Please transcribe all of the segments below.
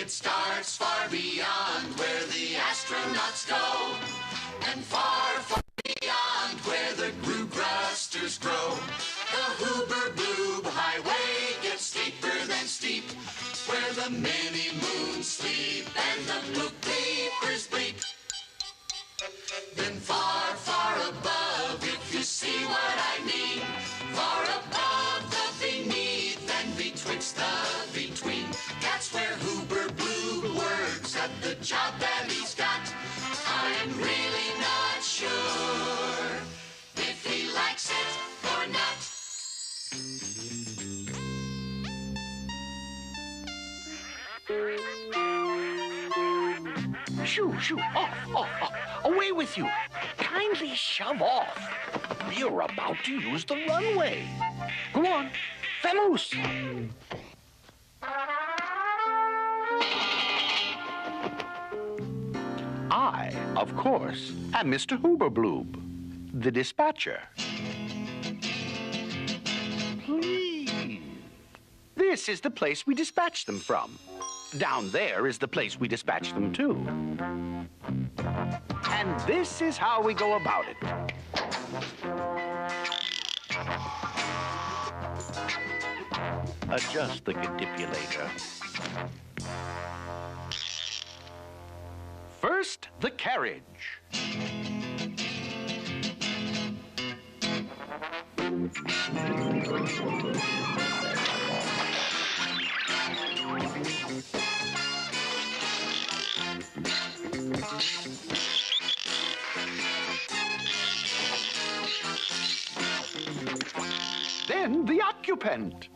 It starts far beyond where the astronauts go, and far, far beyond where the Groobrusters grow. The Hoober-Bloob Highway gets steeper than steep, where the mini-moons sleep and the blue peepers bleep. Then far, far above, if you see what I mean, far above the beneath and betwixt the between, that's where Hoober-Bloob works at the job that he's got. I'm really not sure if he likes it or not. Shoo, shoo, off, off, off. Away with you. Kindly shove off. You're about to use the runway. Go on, vamoose. I, of course, am Mr. Hoober-Bloob, the dispatcher. Please. This is the place we dispatch them from. Down there is the place we dispatch them to. And this is how we go about it. Adjust the manipulator. First, the carriage. Then the occupant.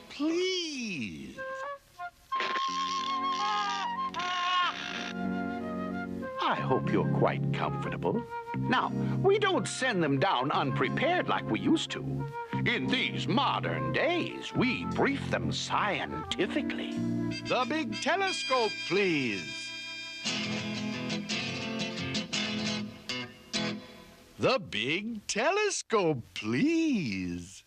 Please. I hope you're quite comfortable. Now, we don't send them down unprepared like we used to. In these modern days, we brief them scientifically. The big telescope, please. The big telescope, please.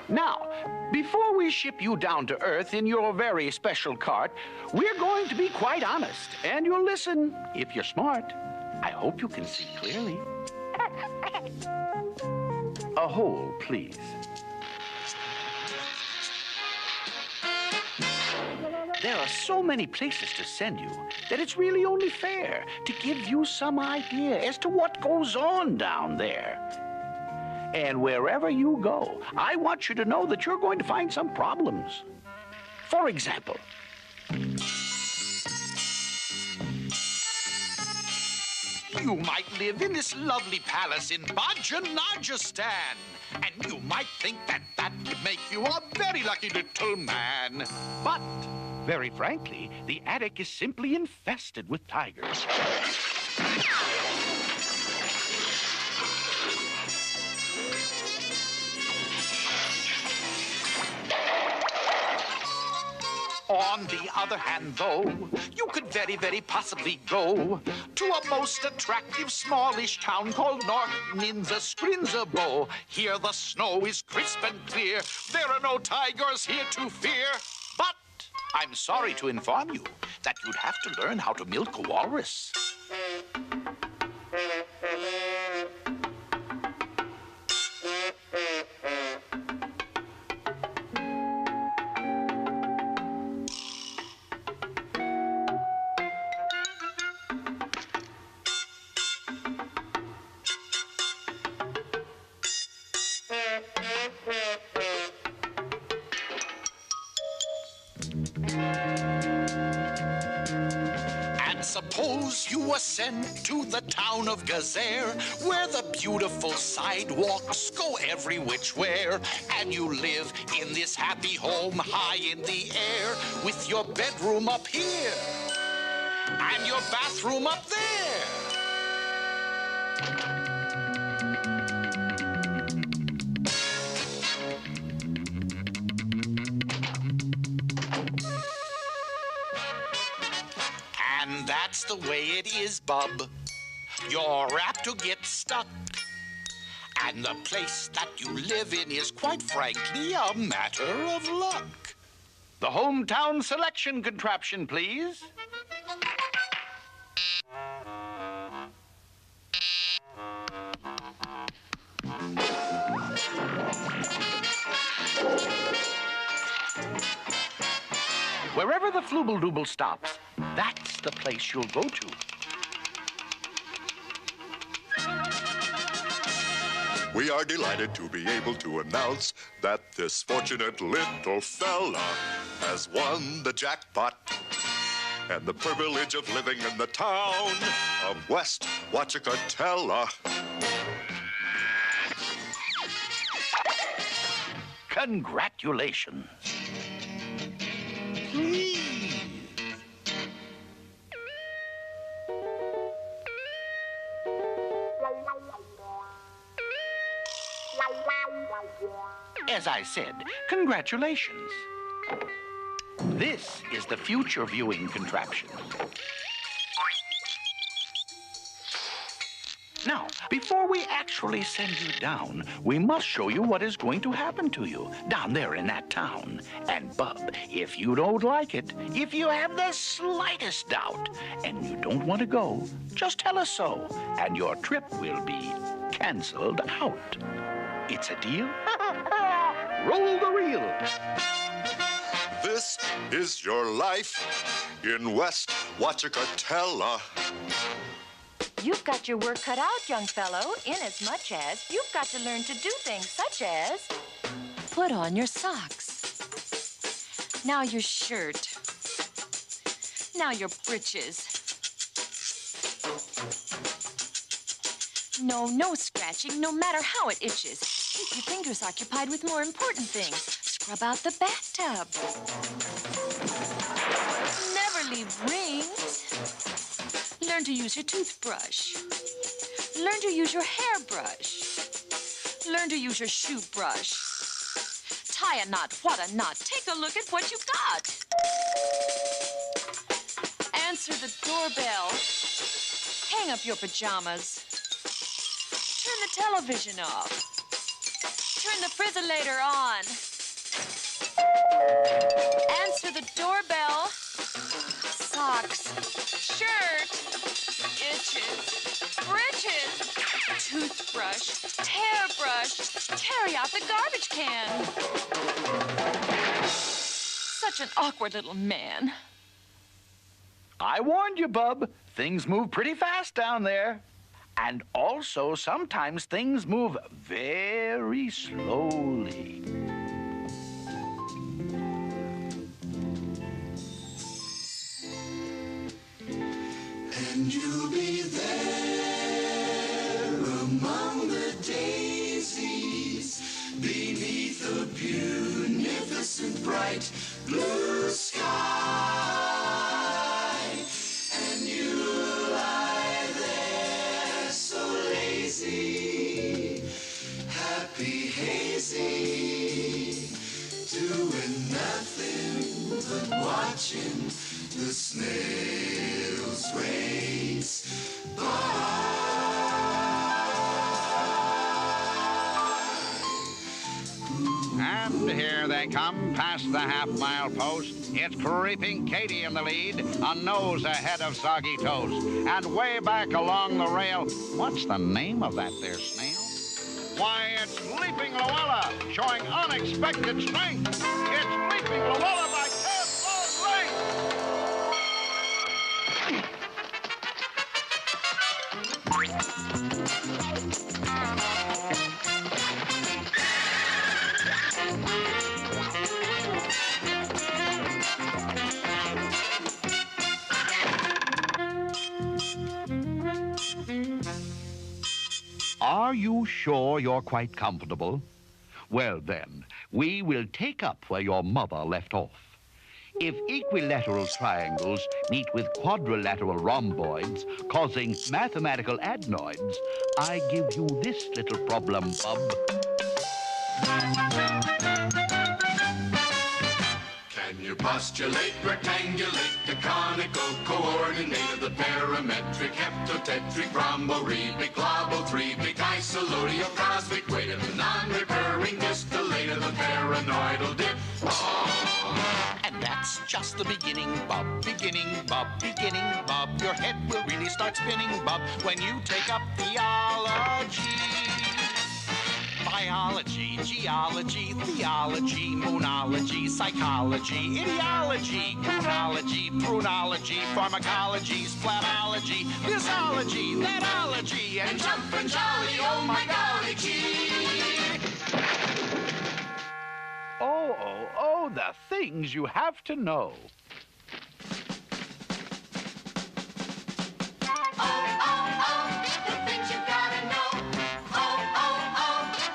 Now, before we ship you down to Earth in your very special cart, we're going to be quite honest, and you'll listen if you're smart. I hope you can see clearly. A hole, please. There are so many places to send you that it's really only fair to give you some idea as to what goes on down there. And wherever you go, I want you to know that you're going to find some problems. For example, you might live in this lovely palace in Bajanajistan, and you might think that that would make you a very lucky little man. but very frankly, the attic is simply infested with tigers. On the other hand, though, you could very, very possibly go to a most attractive smallish town called Norton in the Skrinzabo. Here the snow is crisp and clear. There are no tigers here to fear. But I'm sorry to inform you that you'd have to learn how to milk a walrus. And suppose you were sent to the town of Gazer, where the beautiful sidewalks go every which where, and you live in this happy home high in the air, with your bedroom up here and your bathroom up there. And That's the way it is, bub. You're apt to get stuck. And the place that you live in is quite frankly a matter of luck. The hometown selection contraption, please. Wherever the Flooble-Dooble stops, that's the place you'll go to. We are delighted to be able to announce that this fortunate little fella has won the jackpot and the privilege of living in the town of West Watchacatella. Congratulations. Please. As I said, congratulations. This is the future viewing contraption. Now, before we actually send you down, we must show you what is going to happen to you down there in that town. And, Bub, if you don't like it, if you have the slightest doubt, and you don't want to go, just tell us so, and your trip will be canceled out. It's a deal? Roll the reel. This is your life in West Watchacatella. You've got your work cut out, young fellow, inasmuch as you've got to learn to do things such as put on your socks. Now your shirt. Now your breeches. No scratching, no matter how it itches. Keep your fingers occupied with more important things. Scrub out the bathtub. Never leave rings. Learn to use your toothbrush. Learn to use your hairbrush. Learn to use your shoe brush. Tie a knot, what a knot. Take a look at what you've got. Answer the doorbell. Hang up your pajamas. Turn the television off. Turn the frizzolator on. Answer the doorbell. Socks. Shirt. Itches. Britches. Toothbrush. Hairbrush. Carry out the garbage can. Such an awkward little man. I warned you, Bub. Things move pretty fast down there. And also, sometimes things move very slowly. And you'll be there among the daisies beneath a munificent bright blue sky. And you'll lie there so lazy, happy, hazy, doing nothing but watching the snails race by. And here they come past the half-mile post. It's Creeping Katie in the lead, a nose ahead of Soggy Toast. And way back along the rail, what's the name of that there snail? Why, it's Leaping Luella, showing unexpected strength. It's Leaping Luella by 10-fold length. Are you sure you're quite comfortable? Well, then, we will take up where your mother left off. If equilateral triangles meet with quadrilateral rhomboids, causing mathematical adenoids, I give you this little problem, Bub. Can you postulate, rectangulate, the conical coordinate of the parametric, heptotetric, rhomborebic, globothrebic, isoloidal, cosmic weight of the non-recurring distillate of the paranoidal dip. And that's just the beginning, Bob. Beginning, Bob. Beginning, Bob. Your head will really start spinning, Bob, when you take up theology. Biology, geology, theology, moonology, psychology, ideology, chronology, prunology, pharmacology, splatology, thisology, thatology, And jumpin' jolly, oh my golly gee. Oh, the things you have to know. The things you gotta know.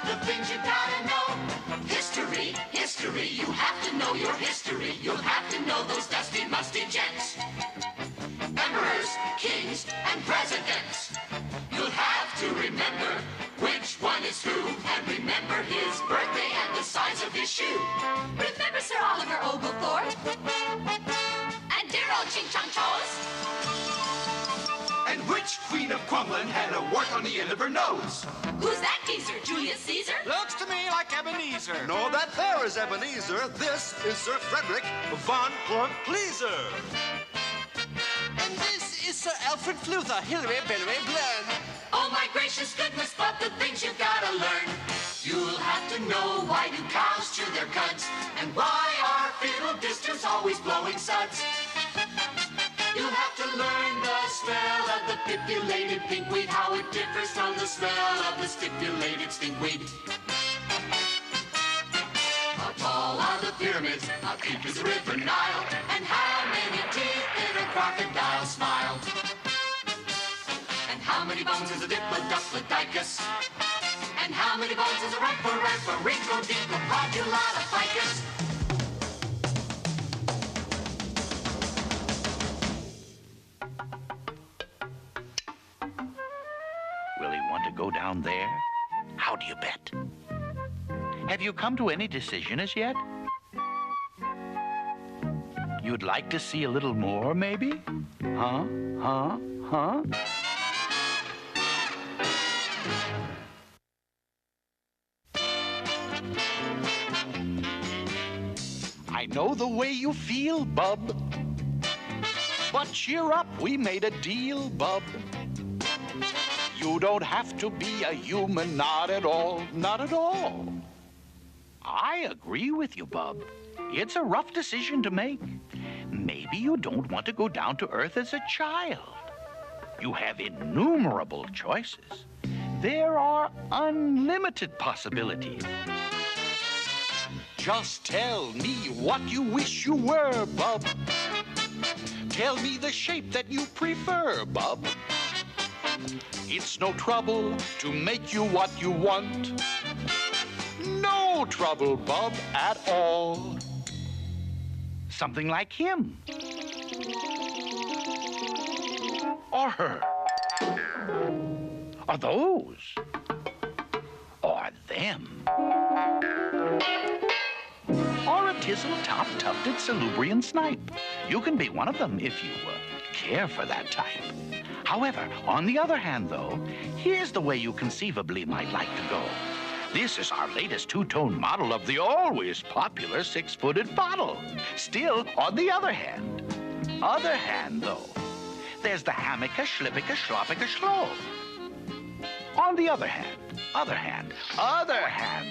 The things you gotta know. History, you have to know your history. You'll have to know those dusty, musty gents. Emperors, kings, and presidents. You'll have to remember which one is who, and remember his birthday and the size of his shoe. Remember Sir Oliver Oglethorpe? And dear old Ching Chong Chos? And which queen of Crumlin had a wart on the end of her nose? Who's that geezer? Julius Caesar? Looks to me like Ebenezer. No, that there is Ebenezer. This is Sir Frederick von Plunk Pleaser. And this is Sir Alfred Fluther, Hilary Billary Blurn. Oh my gracious goodness, but the things you've gotta learn. You'll have to know why do cows chew their cuds, and why are fiddle disters always blowing suds. You'll have to learn the smell of the pipulated pinkweed, how it differs from the smell of the stipulated stinkweed. How tall are the pyramids? How deep is the river Nile? And how many teeth in a crocodile smile? And how many bones is a diplodocus? And how many bones is a Rhynchodiclopodulata ficus? Will he want to go down there? How do you bet? Have you come to any decision as yet? You'd like to see a little more, maybe? Huh? I know the way you feel, bub. But cheer up, we made a deal, bub. You don't have to be a human, not at all, not at all. I agree with you, bub. It's a rough decision to make. Maybe you don't want to go down to Earth as a child. You have innumerable choices. There are unlimited possibilities. Just tell me what you wish you were, bub. Tell me the shape that you prefer, bub. It's no trouble to make you what you want. No trouble, bub, at all. Something like him. Or her. Or those. Or them. Or a tizzle-top tufted salubrian snipe. You can be one of them if you care for that type. However, on the other hand, though, here's the way you conceivably might like to go. This is our latest two-tone model of the always popular six-footed bottle. Still, on the other hand, though, there's the hammica, schlippica, schloppica, schlo. On the other hand,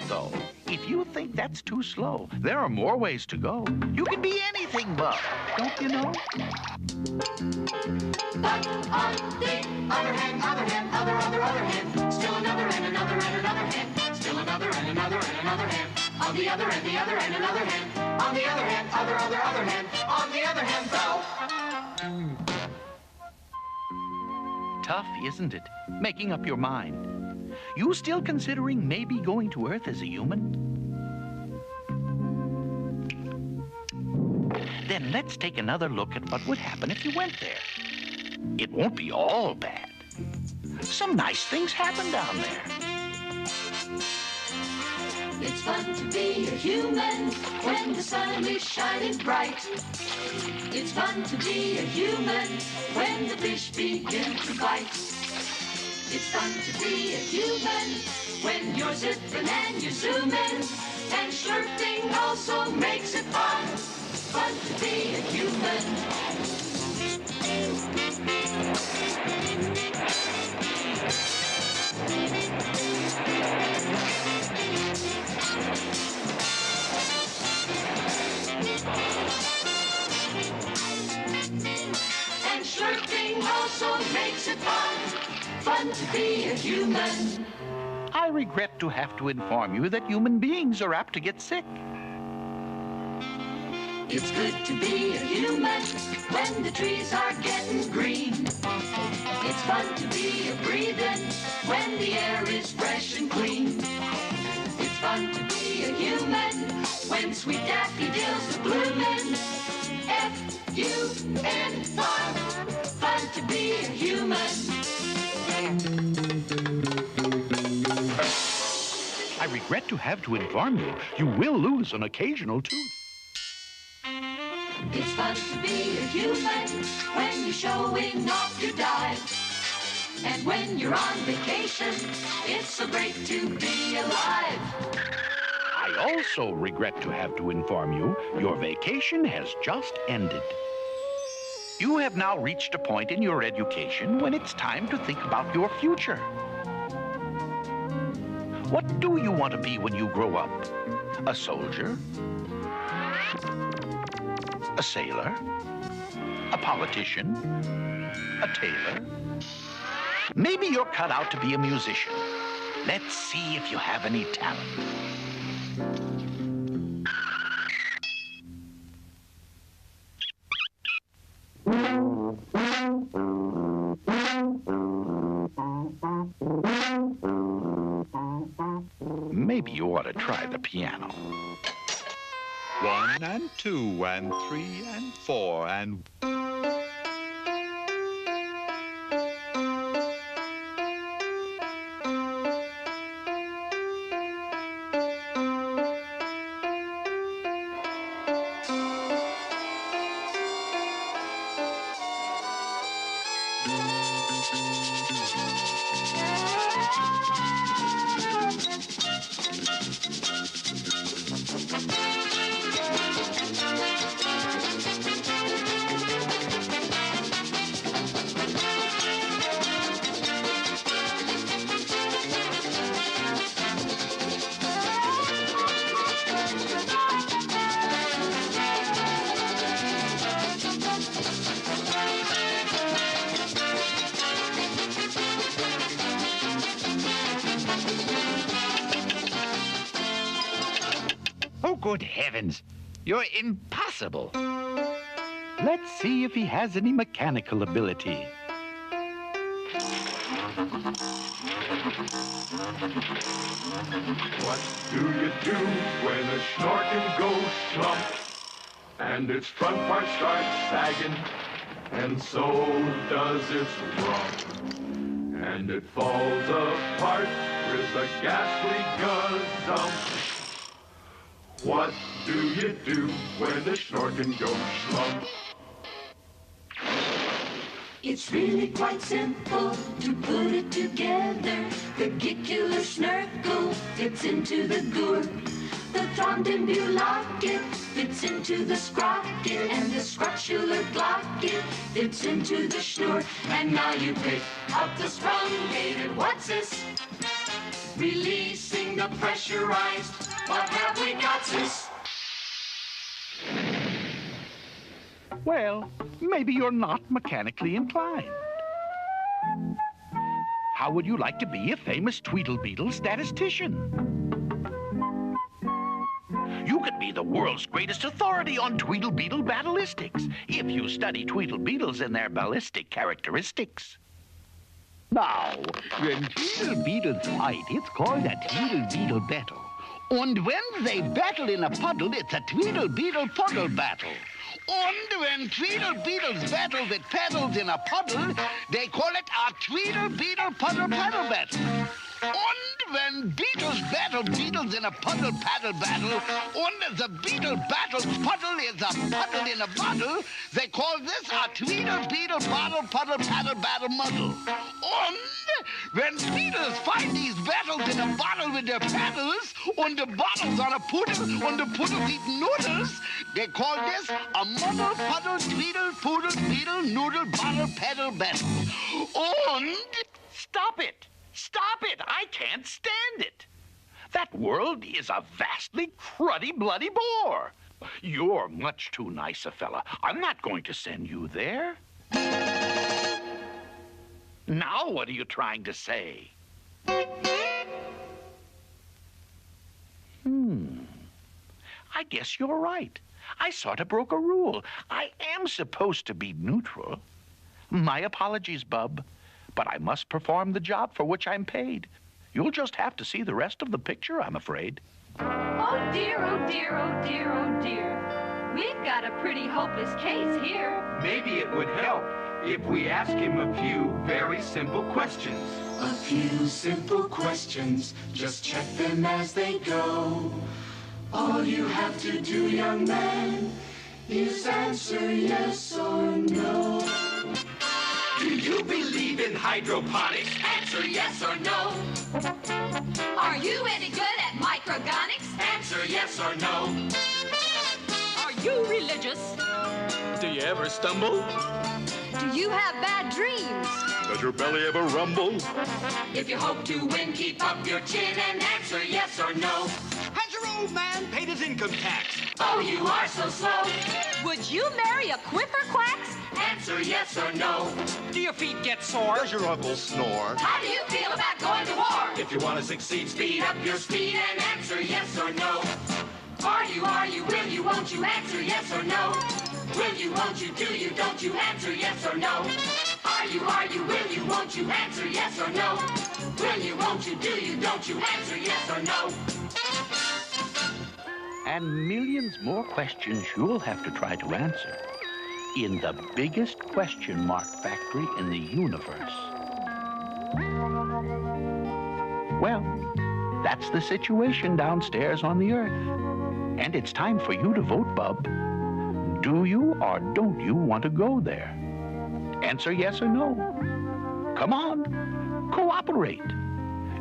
though, if you think that's too slow, there are more ways to go. You can be anything, bub, don't you know? But on the other hand, other hand, still another and another and another hand, still another and another and another hand, on the other and another hand, on the other hand, other hand, on the other hand, though. Tough, isn't it? Making up your mind. You still considering maybe going to Earth as a human? Then let's take another look at what would happen if you went there. It won't be all bad. Some nice things happen down there. It's fun to be a human when the sun is shining bright. It's fun to be a human when the fish begin to bite. It's fun to be a human when you're zipping and you're zooming. And slurping also makes it fun. Fun to be a human. And slurping also makes it fun. Fun to be a human. I regret to have to inform you that human beings are apt to get sick. It's good to be a human when the trees are getting green. It's fun to be a breathing when the air is fresh and clean. It's fun to be a human when sweet daffodils are blooming. F-U-N, fun, fun to be a human. I regret to have to inform you, you will lose an occasional tooth. It's fun to be a human when you're showing off your dive. And when you're on vacation, it's so great to be alive. I also regret to have to inform you, your vacation has just ended. You have now reached a point in your education when it's time to think about your future. What do you want to be when you grow up? A soldier? A sailor? A politician? A tailor? Maybe you're cut out to be a musician. Let's see if you have any talent. Maybe you ought to try the piano. 1 and 2 and 3 and 4 and... Oh, good heavens! You're impossible. Let's see if he has any mechanical ability. What do you do when a snorkel goes slump and its front part starts sagging and so does its rump and it falls apart with a ghastly gazump? What do you do when the snorkel goes slump? It's really quite simple to put it together. The gicular snurkle fits into the gourd. The thrombinbulocket fits into the sprocket, and the scrotular glocket fits into the schnur. And now you pick up the sprungated what's this? Releasing the pressurized. What have we got, sis? Well, maybe you're not mechanically inclined. How would you like to be a famous Tweedlebeetle statistician? You could be the world's greatest authority on Tweedlebeetle ballistics if you study Tweedlebeetles and their ballistic characteristics. Now, when Tweedlebeetles fight, it's called a Tweedlebeetle battle. And when they battle in a puddle, it's a Tweedlebeetle puddle battle. And when Tweedlebeetles battle with paddles in a puddle, they call it a Tweedlebeetle puddle battle. And when beetles battle beetles in a puddle paddle battle, and the beetle battles puddle is a puddle in a bottle, they call this a tweedle beetle bottle puddle paddle battle muddle. And when beetles fight these battles in a bottle with their paddles, and the bottle's on a poodle, and the poodles eat noodles, they call this a muddle puddle tweedle poodle beetle noodle bottle pedal battle. And Stop it! Stop it! I can't stand it! That world is a vastly cruddy, bloody bore. You're much too nice a fella. I'm not going to send you there. Now what are you trying to say? I guess you're right. I sort of broke a rule. I am supposed to be neutral. My apologies, Bub, but I must perform the job for which I'm paid. You'll just have to see the rest of the picture, I'm afraid. Oh dear, oh dear, oh dear, oh dear. We've got a pretty hopeless case here. Maybe it would help if we ask him a few very simple questions. A few simple questions, just check them as they go. All you have to do, young man, is answer yes or no. Do you believe in hydroponics? Answer yes or no. Are you any good at microgonics? Answer yes or no. Are you religious? Do you ever stumble? Do you have bad dreams? Does your belly ever rumble? If you hope to win, keep up your chin and answer yes or no. Has your old man paid his income tax? Oh, you are so slow. Would you marry a quiffer-quacks? Answer yes or no. Do your feet get sore? Does your uncle snore? How do you feel about going to war? If you want to succeed, speed up your speed and answer yes or no. Are you, will you, won't you answer yes or no? Will you, won't you, do you, don't you answer yes or no? Are you, will you, won't you answer yes or no? Will you, won't you, do you, don't you answer yes or no? And millions more questions you'll have to try to answer in the biggest question mark factory in the universe. Well, that's the situation downstairs on the earth. And it's time for you to vote, Bub. Do you or don't you want to go there? Answer yes or no. Come on, cooperate.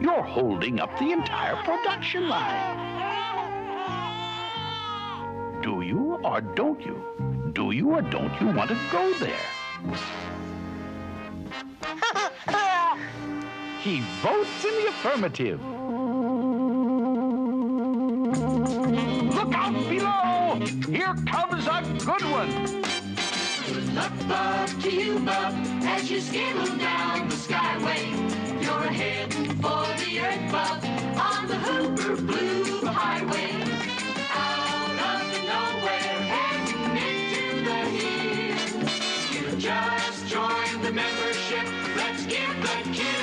You're holding up the entire production line. Do you or don't you? Do you or don't you want to go there? He votes in the affirmative. Look out below! Here comes a good one. Good luck, Bub, to you, Bub, as you skittle down the skyway. You're ahead for the earth, Bub, on the Hoober-Bloob Highway. Out of nowhere, heading into the hills. You just joined the membership. Let's give the kids